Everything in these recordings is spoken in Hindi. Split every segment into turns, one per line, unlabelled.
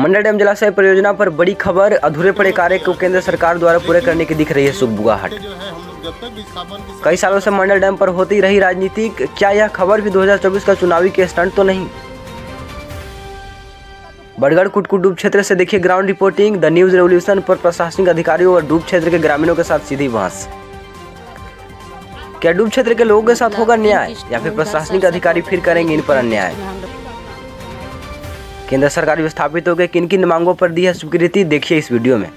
मंडल डैम जलाशय परियोजना पर बड़ी खबर, अधूरे पड़े कार्य को केंद्र सरकार द्वारा पूरे करने की दिख रही है सुगबुगाहट। कई सालों से मंडल डैम पर होती रही राजनीति, क्या यह खबर भी 2024 का चुनावी के स्टंट तो नहीं? बड़गढ़ कुटकू डूब क्षेत्र से देखिए ground reporting. The news revolution पर प्रशासनिक अधिकारियों और डूब क्षेत्र के ग्रामीणों के साथ सीधी बहस। क्या डूब क्षेत्र के लोगों के साथ होगा न्याय या फिर प्रशासनिक अधिकारी फिर करेंगे इन पर अन्याय? केंद्र सरकार विस्थापितों के किन किन मांगों पर दी है स्वीकृति, देखिए इस वीडियो में।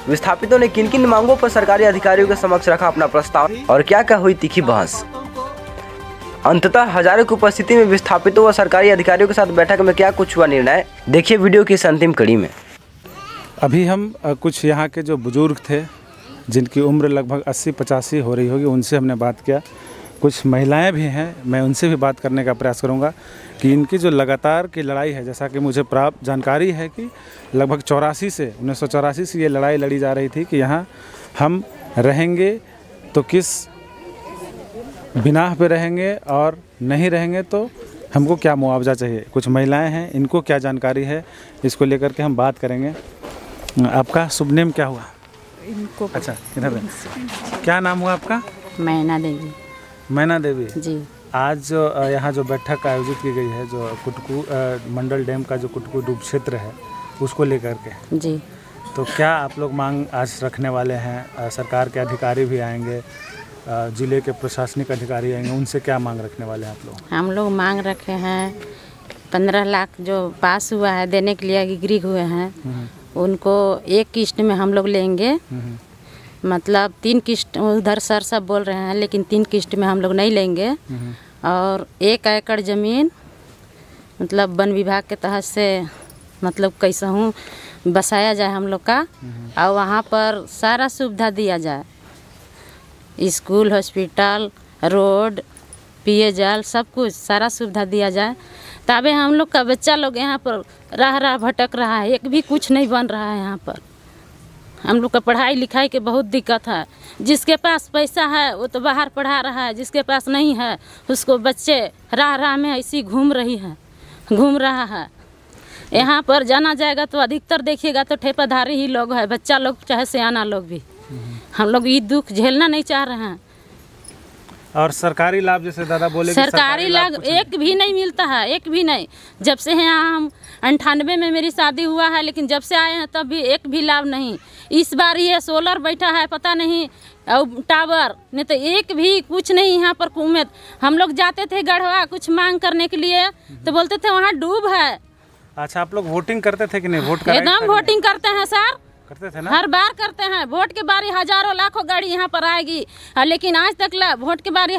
विस्थापितों ने किन किन मांगों पर सरकारी अधिकारियों के समक्ष रखा अपना प्रस्ताव और क्या क्या हुई तीखी बहस। अंततः हजारों की उपस्थिति में विस्थापितों व सरकारी अधिकारियों के साथ बैठक में क्या कुछ हुआ निर्णय, देखिए वीडियो की इस अंतिम कड़ी में।
अभी हम कुछ यहाँ के जो बुजुर्ग थे जिनकी उम्र लगभग 80-85 हो रही होगी, उनसे हमने बात किया। कुछ महिलाएं भी हैं, मैं उनसे भी बात करने का प्रयास करूंगा कि इनकी जो लगातार की लड़ाई है, जैसा कि मुझे प्राप्त जानकारी है कि लगभग 1984 से ये लड़ाई लड़ी जा रही थी कि यहाँ हम रहेंगे तो किस बिनाह पे रहेंगे और नहीं रहेंगे तो हमको क्या मुआवजा चाहिए। कुछ महिलाएं हैं, इनको क्या जानकारी है, इसको लेकर के हम बात करेंगे। आपका शुभ नेम क्या हुआ?
इनको
अच्छा, इधर क्या नाम हुआ आपका?
मैना देवी।
मैना देवी
जी।
आज जो यहाँ जो बैठक आयोजित की गई है, जो कुटकू मंडल डैम का जो कुटकू डूब क्षेत्र है उसको लेकर के, जी, तो क्या आप लोग मांग आज रखने वाले हैं? सरकार के अधिकारी भी आएंगे, जिले के प्रशासनिक अधिकारी आएंगे, उनसे क्या मांग रखने वाले हैं आप लोग?
हम लोग मांग रखे हैं 15 लाख जो पास हुआ है देने के लिए एग्री हुए हैं, उनको एक किस्त में हम लोग लेंगे। मतलब 3 किस्त उधर सर सब बोल रहे हैं, लेकिन 3 किस्त में हम लोग नहीं लेंगे। और 1 एकड़ ज़मीन मतलब वन विभाग के तहत से मतलब कैसा हूँ बसाया जाए हम लोग का, और वहाँ पर सारा सुविधा दिया जाए, स्कूल, हॉस्पिटल, रोड, पेयजल, सब कुछ सारा सुविधा दिया जाए। तबे हम लोग का बच्चा लोग यहाँ पर रह भटक रहा है, एक भी कुछ नहीं बन रहा है यहाँ पर। हम लोग का पढ़ाई लिखाई के बहुत दिक्कत है। जिसके पास पैसा है वो तो बाहर पढ़ा रहा है, जिसके पास नहीं है उसको बच्चे राह में ऐसी घूम रहा है। यहाँ पर जाना जाएगा तो अधिकतर देखिएगा तो ठेकेदारी ही लोग है, बच्चा लोग चाहे सियाना लोग भी। हम लोग ये दुख झेलना नहीं चाह रहे हैं।
और सरकारी लाभ जैसे दादा बोले,
सरकारी लाभ एक भी नहीं मिलता है, एक भी नहीं। जब से यहाँ हम 98 में मेरी शादी हुआ है, लेकिन जब से आए हैं तब भी एक भी लाभ नहीं। इस बार ये सोलर बैठा है पता नहीं, और टावर नहीं तो एक भी कुछ नहीं यहाँ पर उम्मीद। हम लोग जाते थे गढ़वा कुछ मांग करने के लिए तो बोलते थे वहाँ डूब है।
अच्छा, आप लोग वोटिंग करते थे कि नहीं? वोट
एकदम वोटिंग करते हैं सर,
करते थे ना?
हर बार करते हैं। वोट के बारी हजारों लाखों गाड़ी यहाँ पर आएगी, लेकिन आज तक वोट के बारी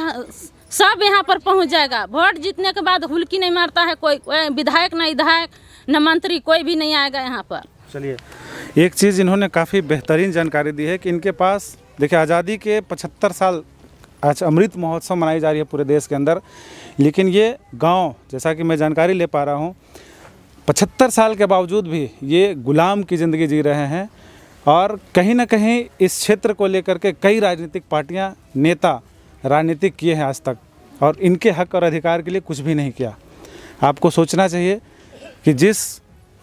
सब यहाँ पर पहुँच जाएगा। वोट जीतने के बाद हुल्की नहीं मारता है कोई विधायक, न विधायक, न मंत्री, कोई भी नहीं आएगा यहाँ पर।
चलिए, एक चीज़ इन्होंने काफ़ी बेहतरीन जानकारी दी है कि इनके पास देखिए आज़ादी के 75 साल आज अमृत महोत्सव मनाई जा रही है पूरे देश के अंदर, लेकिन ये गांव जैसा कि मैं जानकारी ले पा रहा हूँ 75 साल के बावजूद भी ये गुलाम की ज़िंदगी जी रहे हैं। और कहीं ना कहीं इस क्षेत्र को लेकर के कई राजनीतिक पार्टियां, नेता राजनीतिक किए हैं आज तक, और इनके हक और अधिकार के लिए कुछ भी नहीं किया। आपको सोचना चाहिए कि जिस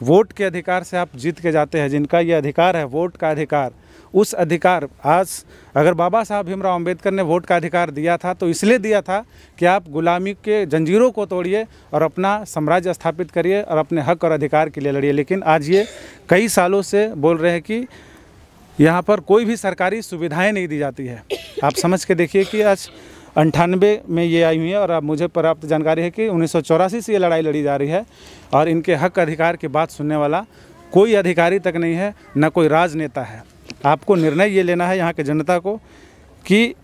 वोट के अधिकार से आप जीत के जाते हैं, जिनका ये अधिकार है वोट का अधिकार, उस अधिकार आज अगर बाबा साहब भीमराव अंबेडकर ने वोट का अधिकार दिया था तो इसलिए दिया था कि आप गुलामी के जंजीरों को तोड़िए और अपना साम्राज्य स्थापित करिए और अपने हक और अधिकार के लिए लड़िए। लेकिन आज ये कई सालों से बोल रहे हैं कि यहाँ पर कोई भी सरकारी सुविधाएं नहीं दी जाती है। आप समझ के देखिए कि आज 98 में ये आई हुई है, और अब मुझे प्राप्त जानकारी है कि 1984 से ये लड़ाई लड़ी जा रही है, और इनके हक अधिकार की बात सुनने वाला कोई अधिकारी तक नहीं है, न कोई राजनेता है। आपको निर्णय ये लेना है यहाँ के जनता को कि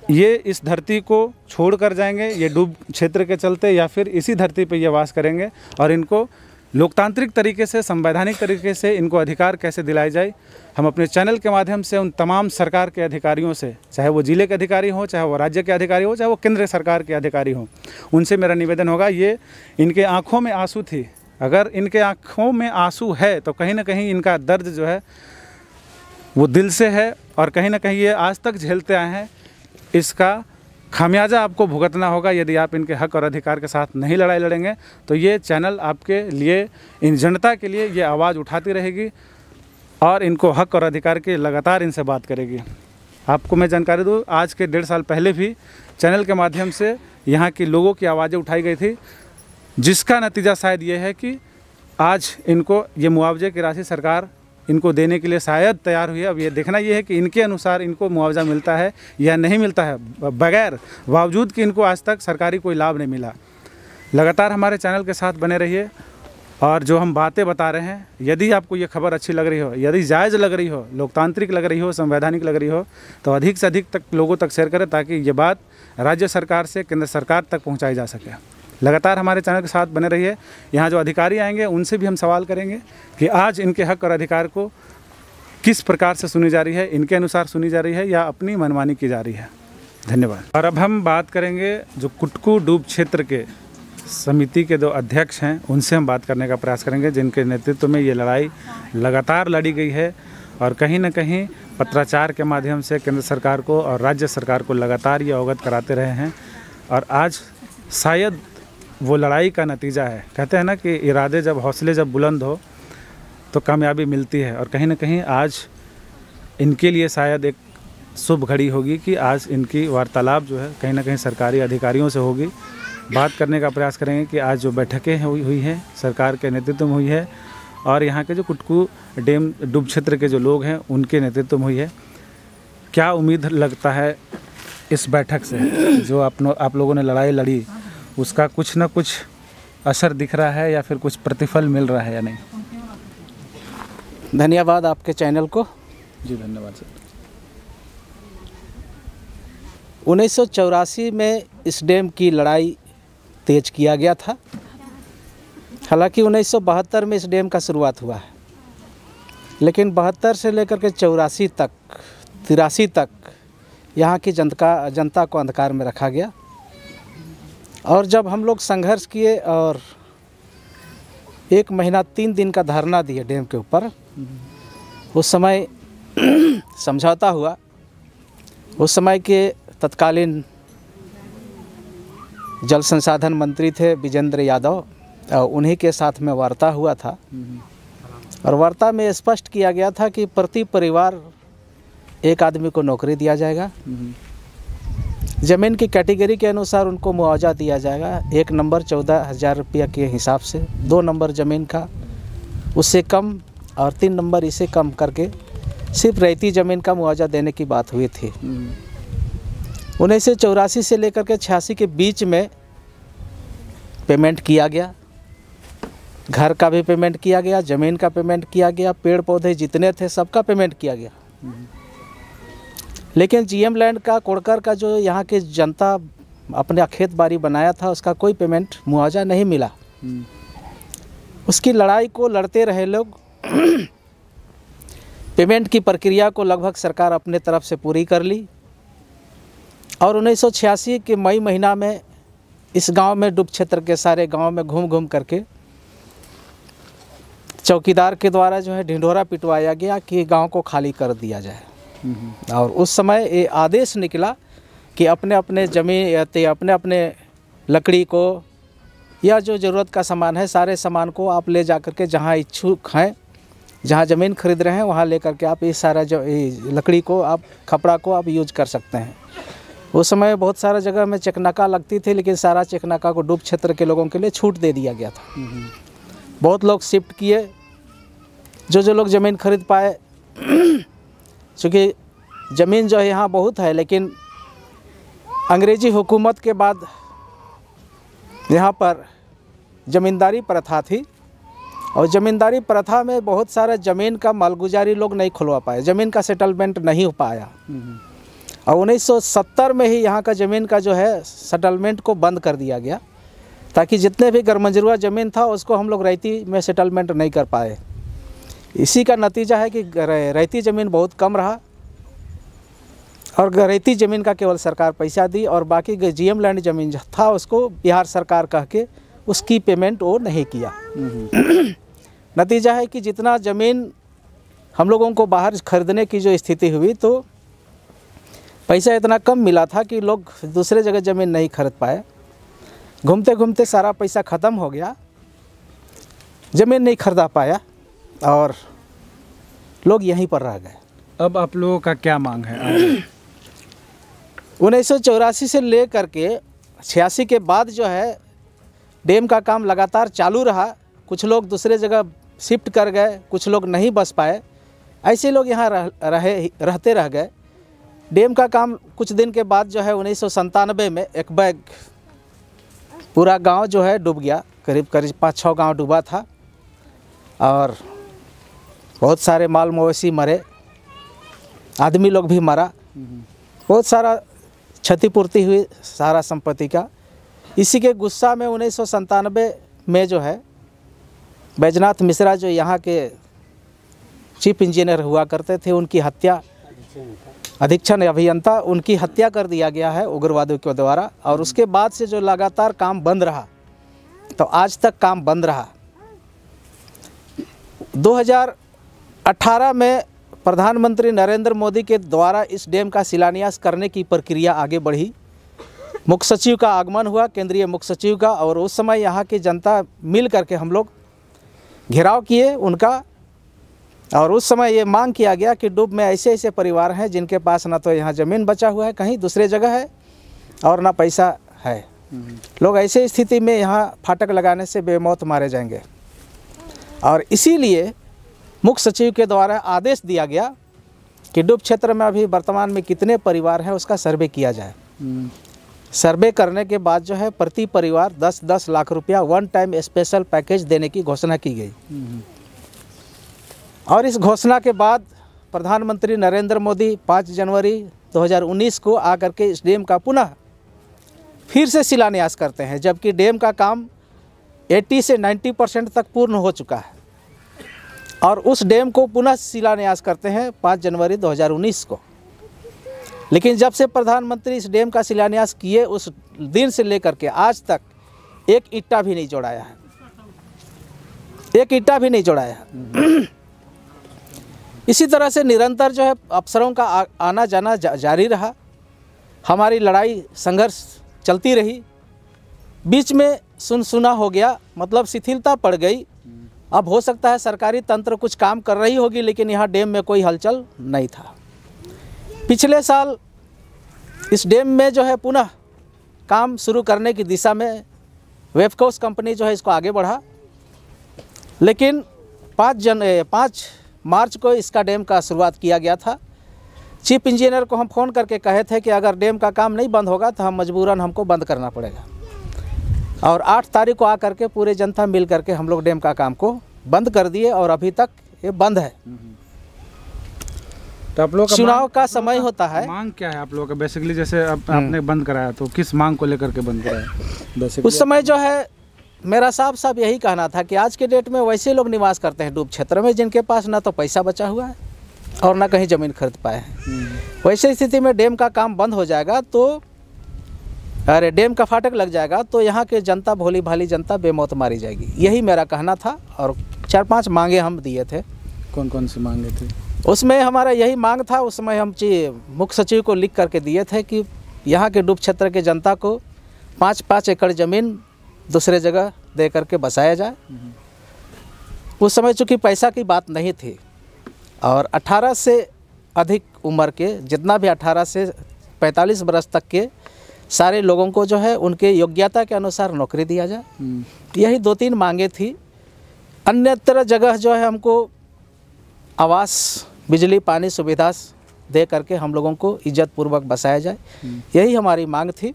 ये इस धरती को छोड़ कर जाएंगे ये डूब क्षेत्र के चलते, या फिर इसी धरती पर ये वास करेंगे, और इनको लोकतांत्रिक तरीके से, संवैधानिक तरीके से इनको अधिकार कैसे दिलाए जाए। हम अपने चैनल के माध्यम से उन तमाम सरकार के अधिकारियों से, चाहे वो जिले के अधिकारी हों, चाहे वो राज्य के अधिकारी हों, चाहे वो केंद्र सरकार के अधिकारी हों, उनसे मेरा निवेदन होगा, ये इनके आँखों में आंसू थी। अगर इनके आँखों में आंसू है तो कहीं ना कहीं इनका दर्द जो है वो दिल से है, और कहीं ना कहीं ये आज तक झेलते आए हैं। इसका खामियाजा आपको भुगतना होगा यदि आप इनके हक और अधिकार के साथ नहीं लड़ाई लड़ेंगे। तो ये चैनल आपके लिए, इन जनता के लिए ये आवाज़ उठाती रहेगी और इनको हक और अधिकार के लगातार इनसे बात करेगी। आपको मैं जानकारी दूँ, आज के 1.5 साल पहले भी चैनल के माध्यम से यहाँ के लोगों की आवाज़ें उठाई गई थी, जिसका नतीजा शायद ये है कि आज इनको ये मुआवजे की राशि सरकार इनको देने के लिए शायद तैयार हुई है। अब ये देखना ये है कि इनके अनुसार इनको मुआवजा मिलता है या नहीं मिलता है, बगैर बावजूद कि इनको आज तक सरकारी कोई लाभ नहीं मिला। लगातार हमारे चैनल के साथ बने रहिए और जो हम बातें बता रहे हैं, यदि आपको ये खबर अच्छी लग रही हो, यदि जायज़ लग रही हो, लोकतांत्रिक लग रही हो, संवैधानिक लग रही हो, तो अधिक से अधिक तक लोगों तक शेयर करें ताकि ये बात राज्य सरकार से केंद्र सरकार तक पहुँचाई जा सके। लगातार हमारे चैनल के साथ बने रहिए। यहाँ जो अधिकारी आएंगे उनसे भी हम सवाल करेंगे कि आज इनके हक और अधिकार को किस प्रकार से सुनी जा रही है, इनके अनुसार सुनी जा रही है या अपनी मनमानी की जा रही है। धन्यवाद। और अब हम बात करेंगे जो कुटकू डूब क्षेत्र के समिति के 2 अध्यक्ष हैं, उनसे हम बात करने का प्रयास करेंगे, जिनके नेतृत्व में ये लड़ाई लगातार लड़ी गई है और कहीं ना कहीं पत्राचार के माध्यम से केंद्र सरकार को और राज्य सरकार को लगातार ये अवगत कराते रहे हैं। और आज शायद वो लड़ाई का नतीजा है। कहते हैं ना कि इरादे जब, हौसले जब बुलंद हो तो कामयाबी मिलती है, और कहीं ना कहीं आज इनके लिए शायद एक शुभ घड़ी होगी कि आज इनकी वार्तालाप जो है कहीं ना कहीं सरकारी अधिकारियों से होगी। बात करने का प्रयास करेंगे कि आज जो बैठकें हुई हैं सरकार के नेतृत्व में हुई है और यहाँ के जो कुटकू डैम डूब क्षेत्र के जो लोग हैं उनके नेतृत्व में हुई है। क्या उम्मीद लगता है इस बैठक से, जो आप लोगों ने लड़ाई लड़ी, उसका कुछ ना कुछ असर दिख रहा है या फिर कुछ प्रतिफल मिल रहा है या नहीं?
धन्यवाद आपके चैनल को।
जी धन्यवाद सर।
1984 में इस डैम की लड़ाई तेज किया गया था। हालांकि 1972 में इस डैम का शुरुआत हुआ है, लेकिन 72 से लेकर के 84 तक, 83 तक यहाँ की जनता को अंधकार में रखा गया। और जब हम लोग संघर्ष किए और 1 महीना 3 दिन का धरना दिए डैम के ऊपर, उस समय समझौता हुआ। उस समय के तत्कालीन जल संसाधन मंत्री थे विजेंद्र यादव, उन्हीं के साथ में वार्ता हुआ था और वार्ता में स्पष्ट किया गया था कि प्रति परिवार 1 आदमी को नौकरी दिया जाएगा। ज़मीन की कैटेगरी के अनुसार उनको मुआवजा दिया जाएगा। 1 नंबर 14,000 रुपया के हिसाब से, 2 नंबर ज़मीन का उससे कम और 3 नंबर इसे कम करके सिर्फ रैयती ज़मीन का मुआवजा देने की बात हुई थी। 1984 से लेकर के 86 के बीच में पेमेंट किया गया। घर का भी पेमेंट किया गया, ज़मीन का पेमेंट किया गया, पेड़ पौधे जितने थे सबका पेमेंट किया गया। लेकिन जीएम लैंड का, कोड़कर का जो यहाँ की जनता अपने खेत बाड़ी बनाया था, उसका कोई पेमेंट मुआवजा नहीं मिला। उसकी लड़ाई को लड़ते रहे लोग। पेमेंट की प्रक्रिया को लगभग सरकार अपने तरफ से पूरी कर ली और 1986 के मई महीना में इस गांव में, डूब क्षेत्र के सारे गांव में घूम घूम करके चौकीदार के द्वारा जो है ढिंढोरा पिटवाया गया कि गांव को खाली कर दिया जाए। और उस समय ये आदेश निकला कि अपने अपने ज़मीन, अपने अपने लकड़ी को या जो ज़रूरत का सामान है, सारे सामान को आप ले जा कर के जहाँ इच्छुक हैं, जहाँ ज़मीन खरीद रहे हैं वहाँ ले करके आप इस सारा जो लकड़ी को, आप खपड़ा को आप यूज कर सकते हैं। उस समय बहुत सारा जगह में चेकनाका लगती थी, लेकिन सारा चेकनाका को डूब क्षेत्र के लोगों के लिए छूट दे दिया गया था। बहुत लोग शिफ्ट किए, जो लोग ज़मीन खरीद पाए। चूँकि ज़मीन जो है यहाँ बहुत है, लेकिन अंग्रेज़ी हुकूमत के बाद यहाँ पर ज़मींदारी प्रथा थी और ज़मींदारी प्रथा में बहुत सारा ज़मीन का मालगुजारी लोग नहीं खुलवा पाए, ज़मीन का सेटलमेंट नहीं हो पाया। और 1970 में ही यहाँ का ज़मीन का जो है सेटलमेंट को बंद कर दिया गया, ताकि जितने भी गरमंजरुआ ज़मीन था उसको हम लोग रैयती में सेटलमेंट नहीं कर पाए। इसी का नतीजा है कि रैयती ज़मीन बहुत कम रहा और रैयती ज़मीन का केवल सरकार पैसा दी और बाकी जीएम लैंड ज़मीन था उसको बिहार सरकार कह के उसकी पेमेंट वो नहीं किया। नतीजा है कि जितना ज़मीन हम लोगों को बाहर खरीदने की जो स्थिति हुई, तो पैसा इतना कम मिला था कि लोग दूसरे जगह ज़मीन नहीं खरीद पाए। घूमते घूमते सारा पैसा ख़त्म हो गया, ज़मीन नहीं खरीदा पाया और लोग यहीं पर रह गए।
अब आप लोगों का क्या मांग है आगे?
1984 से ले करके 86 के बाद जो है डैम का काम लगातार चालू रहा। कुछ लोग दूसरे जगह शिफ्ट कर गए, कुछ लोग नहीं बस पाए, ऐसे लोग यहाँ रहते रह गए। डैम का काम कुछ दिन के बाद जो है 1997 में एक बैग पूरा गांव जो है डूब गया। करीब 5-6 गांव डूबा था और बहुत सारे माल मवेशी मरे, आदमी लोग भी मरा, बहुत सारा क्षतिपूर्ति हुई सारा संपत्ति का। इसी के गुस्सा में 1997 में जो है बैजनाथ मिश्रा जो यहाँ के चीफ इंजीनियर हुआ करते थे, उनकी हत्या, अधीक्षण अभियंता, उनकी हत्या कर दिया गया है उग्रवादियों के द्वारा। और उसके बाद से जो लगातार काम बंद रहा, तो आज तक काम बंद रहा। 2018 में प्रधानमंत्री नरेंद्र मोदी के द्वारा इस डैम का शिलान्यास करने की प्रक्रिया आगे बढ़ी। मुख्य सचिव का आगमन हुआ, केंद्रीय मुख्य सचिव का, और उस समय यहाँ की जनता मिल करके हम लोग घेराव किए उनका। और उस समय ये मांग किया गया कि डूब में ऐसे ऐसे परिवार हैं जिनके पास ना तो यहाँ ज़मीन बचा हुआ है, कहीं दूसरे जगह है, और ना पैसा है। लोग ऐसे स्थिति में यहाँ फाटक लगाने से बेमौत मारे जाएंगे। और इसीलिए मुख्य सचिव के द्वारा आदेश दिया गया कि डूब क्षेत्र में अभी वर्तमान में कितने परिवार हैं उसका सर्वे किया जाए। सर्वे करने के बाद जो है प्रति परिवार 10-10 लाख रुपया वन टाइम स्पेशल पैकेज देने की घोषणा की गई। और इस घोषणा के बाद प्रधानमंत्री नरेंद्र मोदी 5 जनवरी 2019 को आकर के इस डैम का पुनः फिर से शिलान्यास करते हैं, जबकि डैम का काम 80 से 90% तक पूर्ण हो चुका है। और उस डैम को पुनः शिलान्यास करते हैं 5 जनवरी 2019 को। लेकिन जब से प्रधानमंत्री इस डैम का शिलान्यास किए उस दिन से लेकर के आज तक एक ईंटा भी नहीं जोड़ाया है, एक ईंटा भी नहीं जोड़ाया है। इसी तरह से निरंतर जो है अफसरों का आना जाना जारी रहा। हमारी लड़ाई संघर्ष चलती रही। बीच में सुनसुना हो गया, मतलब शिथिलता पड़ गई। अब हो सकता है सरकारी तंत्र कुछ काम कर रही होगी, लेकिन यहाँ डैम में कोई हलचल नहीं था। पिछले साल इस डैम में जो है पुनः काम शुरू करने की दिशा में वेफकोस कंपनी जो है इसको आगे बढ़ा। लेकिन 5 मार्च को इसका डैम का शुरुआत किया गया था। चीफ इंजीनियर को हम फ़ोन करके कहे थे कि अगर डैम का काम नहीं बंद होगा तो हम मजबूरन हमको बंद करना पड़ेगा। और 8 तारीख को आकर के पूरे जनता मिल करके हम लोग डैम का काम को बंद कर दिए और अभी तक ये बंद है।
तो आप लोग
चुनाव का समय होता है।
मांग क्या है आप लोगों का बेसिकली? जैसे आपने बंद कराया तो किस मांग को लेकर के बंद कराया?
उस समय जो है मेरा साफ यही कहना था कि आज के डेट में वैसे लोग निवास करते हैं डूब क्षेत्र में जिनके पास ना तो पैसा बचा हुआ है और ना कहीं ज़मीन खरीद पाए हैं। वैसे स्थिति में डैम का काम बंद हो जाएगा तो डैम का फाटक लग जाएगा तो यहाँ के जनता, भोली भाली जनता बेमौत मारी जाएगी। यही मेरा कहना था। और 4-5 मांगे हम दिए थे।
कौन कौन सी मांगे थे?
उसमें हमारा यही मांग था, उस समय हम मुख्य सचिव को लिख करके दिए थे कि यहाँ के डूब क्षेत्र के जनता को 5-5 एकड़ ज़मीन दूसरे जगह दे करके बसाया जाए। उस समय चूँकि पैसा की बात नहीं थी और 18 से अधिक उम्र के, जितना भी 18 से 45 वर्ष तक के सारे लोगों को जो है उनके योग्यता के अनुसार नौकरी दिया जाए। यही 2-3 मांगे थी। अन्यत्र जगह जो है हमको आवास, बिजली, पानी सुविधा दे करके हम लोगों को इज्जत पूर्वक बसाया जाए, यही हमारी मांग थी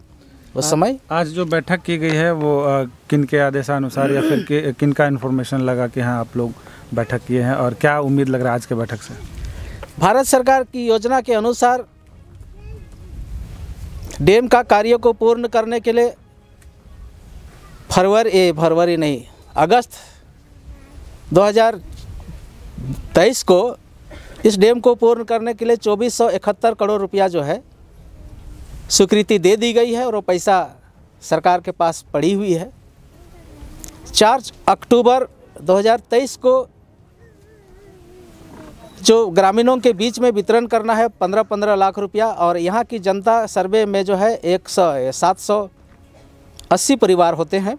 उस समय।
आज जो बैठक की गई है वो किन के आदेशानुसार या फिर किन का इन्फॉर्मेशन लगा कि हाँ आप लोग बैठक किए हैं, और क्या उम्मीद लग रहा है आज के बैठक से?
भारत सरकार की योजना के अनुसार डैम का कार्य को पूर्ण करने के लिए अगस्त 2023 को इस डैम को पूर्ण करने के लिए 2471 करोड़ रुपया जो है स्वीकृति दे दी गई है और वो पैसा सरकार के पास पड़ी हुई है। 4 अक्टूबर 2023 को जो ग्रामीणों के बीच में वितरण करना है 15-15 लाख रुपया। और यहाँ की जनता सर्वे में जो है 780 परिवार होते हैं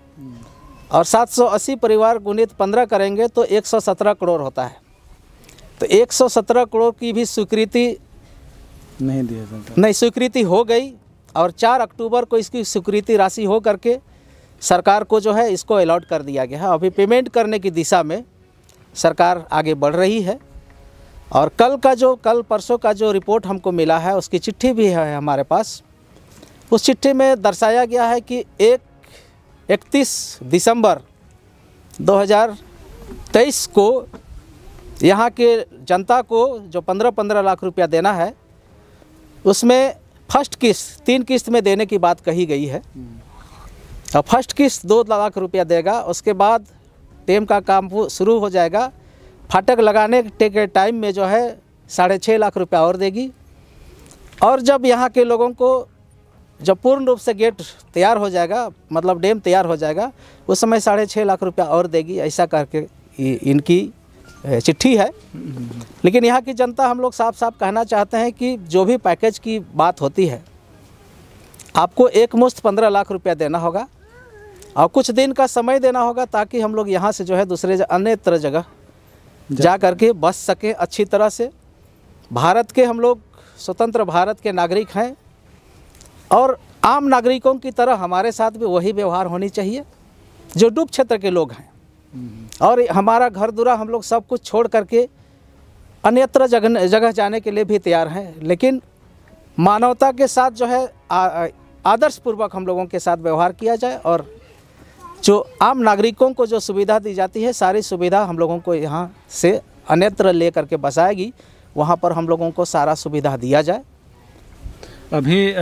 और 780 परिवार गुणित 15 करेंगे तो 117 करोड़ होता है। तो 117 करोड़ की भी स्वीकृति
नहीं दिया जाता,
नहीं स्वीकृति हो गई और 4 अक्टूबर को इसकी स्वीकृति राशि हो करके सरकार को जो है इसको अलॉट कर दिया गया है। अभी पेमेंट करने की दिशा में सरकार आगे बढ़ रही है। और कल परसों का जो रिपोर्ट हमको मिला है उसकी चिट्ठी भी है हमारे पास। उस चिट्ठी में दर्शाया गया है कि 31 दिसंबर 2023 को यहाँ के जनता को जो 15-15 लाख रुपया देना है उसमें फर्स्ट किस्त 3 किस्त में देने की बात कही गई है। और फर्स्ट किस्त 2 लाख रुपया देगा, उसके बाद डैम का काम शुरू हो जाएगा। फाटक लगाने के टाइम में जो है 6.5 लाख रुपया और देगी। और जब यहाँ के लोगों को जब पूर्ण रूप से गेट तैयार हो जाएगा, मतलब डैम तैयार हो जाएगा, उस समय 6.5 लाख रुपया और देगी। ऐसा करके इनकी चिट्ठी है। लेकिन यहाँ की जनता, हम लोग साफ साफ कहना चाहते हैं कि जो भी पैकेज की बात होती है आपको एक मुश्त 15 लाख रुपया देना होगा और कुछ दिन का समय देना होगा ताकि हम लोग यहाँ से जो है दूसरे अन्य जगह जा करके बस सकें अच्छी तरह से। भारत के हम लोग स्वतंत्र भारत के नागरिक हैं और आम नागरिकों की तरह हमारे साथ भी वही व्यवहार होनी चाहिए जो डूब क्षेत्र के लोग हैं। और हमारा घर दुरा हम लोग सब कुछ छोड़ करके अन्यत्र जगह जाने के लिए भी तैयार हैं, लेकिन मानवता के साथ जो है आदर्शपूर्वक हम लोगों के साथ व्यवहार किया जाए और जो आम नागरिकों को जो सुविधा दी जाती है सारी सुविधा हम लोगों को यहाँ से अन्यत्र ले करके बसाएगी, वहाँ पर हम लोगों को सारा सुविधा दिया जाए।
अभी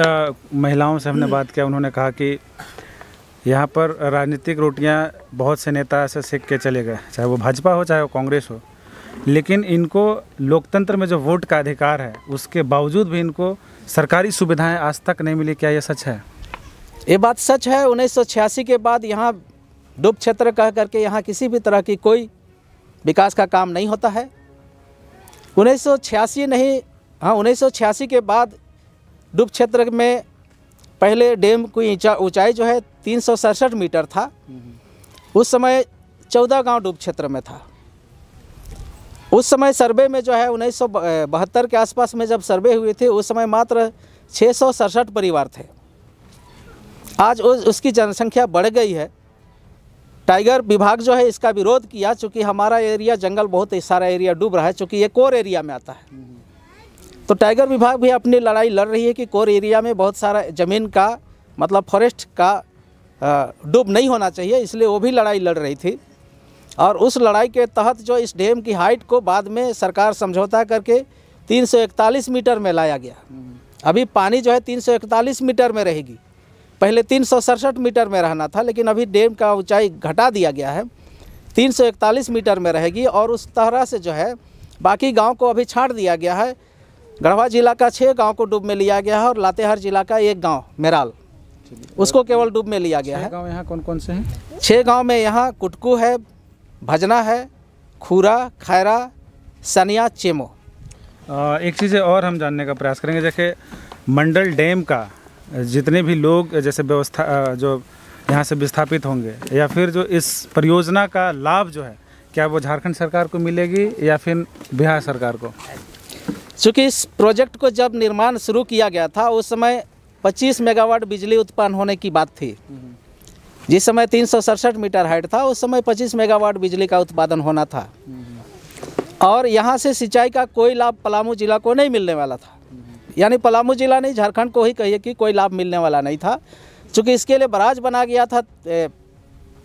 महिलाओं से हमने बात किया, उन्होंने कहा कि यहाँ पर राजनीतिक रोटियाँ बहुत से नेता ऐसे सेक के चले गए, चाहे वो भाजपा हो चाहे वो कांग्रेस हो, लेकिन इनको लोकतंत्र में जो वोट का अधिकार है उसके बावजूद भी इनको सरकारी सुविधाएं आज तक नहीं मिली। क्या ये सच है?
ये बात सच है। 1986 के बाद यहाँ डूब क्षेत्र कह करके यहाँ किसी भी तरह की कोई विकास का काम नहीं होता है। 1986 के बाद डूब क्षेत्र में पहले डैम की ऊंचाई जो है 367 मीटर था। उस समय 14 गांव डूब क्षेत्र में था। उस समय सर्वे में जो है 1972 के आसपास में जब सर्वे हुए थे उस समय मात्र 667 परिवार थे। आज उसकी जनसंख्या बढ़ गई है। टाइगर विभाग जो है इसका विरोध किया, चूँकि हमारा एरिया जंगल बहुत सारा एरिया डूब रहा है, चूँकि ये कोर एरिया में आता है। तो टाइगर विभाग भी अपनी लड़ाई लड़ रही है कि कोर एरिया में बहुत सारा ज़मीन का मतलब फॉरेस्ट का डूब नहीं होना चाहिए, इसलिए वो भी लड़ाई लड़ रही थी। और उस लड़ाई के तहत जो इस डैम की हाइट को बाद में सरकार समझौता करके 341 मीटर में लाया गया। अभी पानी जो है 341 मीटर में रहेगी, पहले 367 मीटर में रहना था, लेकिन अभी डैम का ऊंचाई घटा दिया गया है, 341 मीटर में रहेगी। और उस तरह से जो है बाकी गांव को अभी छांट दिया गया है। गढ़वा जिला का 6 गांव को डूब में लिया गया है और लातेहार जिला का 1 गांव मेराल, उसको केवल डूब में लिया गया है।
6 गांव यहाँ कौन कौन से हैं?
6 गांव में यहाँ कुटकू है, भजना है, खूरा, खैरा, सनिया, चेमो।
एक चीज़ और हम जानने का प्रयास करेंगे, जैसे मंडल डैम का जितने भी लोग जैसे व्यवस्था जो यहाँ से विस्थापित होंगे या फिर जो इस परियोजना का लाभ जो है, क्या वो झारखंड सरकार को मिलेगी या फिर बिहार सरकार को?
चूँकि इस प्रोजेक्ट को जब निर्माण शुरू किया गया था उस समय 25 मेगावाट बिजली उत्पन्न होने की बात थी। जिस समय 367 मीटर हाइट था उस समय 25 मेगावाट बिजली का उत्पादन होना था और यहाँ से सिंचाई का कोई लाभ पलामू जिला को नहीं मिलने वाला था। यानी पलामू जिला नहीं, झारखंड को ही कहिए कि कोई लाभ मिलने वाला नहीं था, क्योंकि इसके लिए बराज बना गया था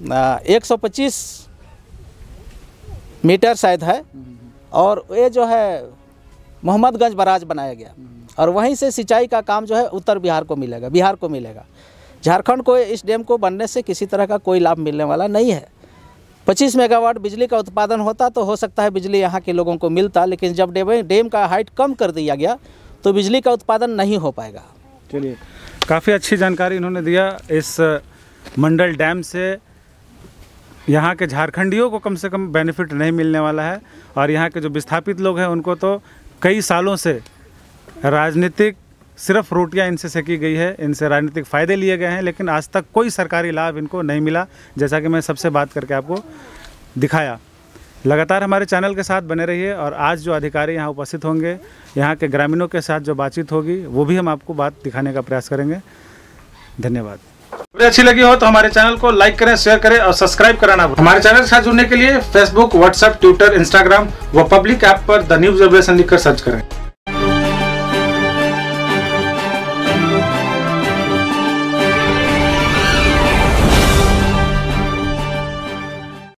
125 मीटर शायद है, और ये जो है मोहम्मदगंज बराज बनाया गया और वहीं से सिंचाई का काम जो है उत्तर बिहार को मिलेगा, बिहार को मिलेगा। झारखंड को इस डैम को बनने से किसी तरह का कोई लाभ मिलने वाला नहीं है। 25 मेगावाट बिजली का उत्पादन होता तो हो सकता है बिजली यहाँ के लोगों को मिलता, लेकिन जब डैम का हाइट कम कर दिया गया तो बिजली का उत्पादन नहीं हो पाएगा।
चलिए, काफ़ी अच्छी जानकारी इन्होंने दिया। इस मंडल डैम से यहाँ के झारखंडियों को कम से कम बेनिफिट नहीं मिलने वाला है। और यहाँ के जो विस्थापित लोग हैं उनको तो कई सालों से राजनीतिक सिर्फ रोटियां इनसे सेकी गई है, इनसे राजनीतिक फ़ायदे लिए गए हैं, लेकिन आज तक कोई सरकारी लाभ इनको नहीं मिला, जैसा कि मैं सबसे बात करके आपको दिखाया। लगातार हमारे चैनल के साथ बने रहिए और आज जो अधिकारी यहाँ उपस्थित होंगे, यहाँ के ग्रामीणों के साथ जो बातचीत होगी, वो भी हम आपको बात दिखाने का प्रयास करेंगे। धन्यवाद। वीडियो अच्छी लगी हो तो हमारे चैनल को लाइक करें, शेयर करें और सब्सक्राइब कराना। हमारे चैनल के साथ जुड़ने के लिए फेसबुक, व्हाट्सएप, ट्विटर, इंस्टाग्राम व पब्लिक ऐप पर द न्यूज़ अपडेशन लिखकर सर्च करें।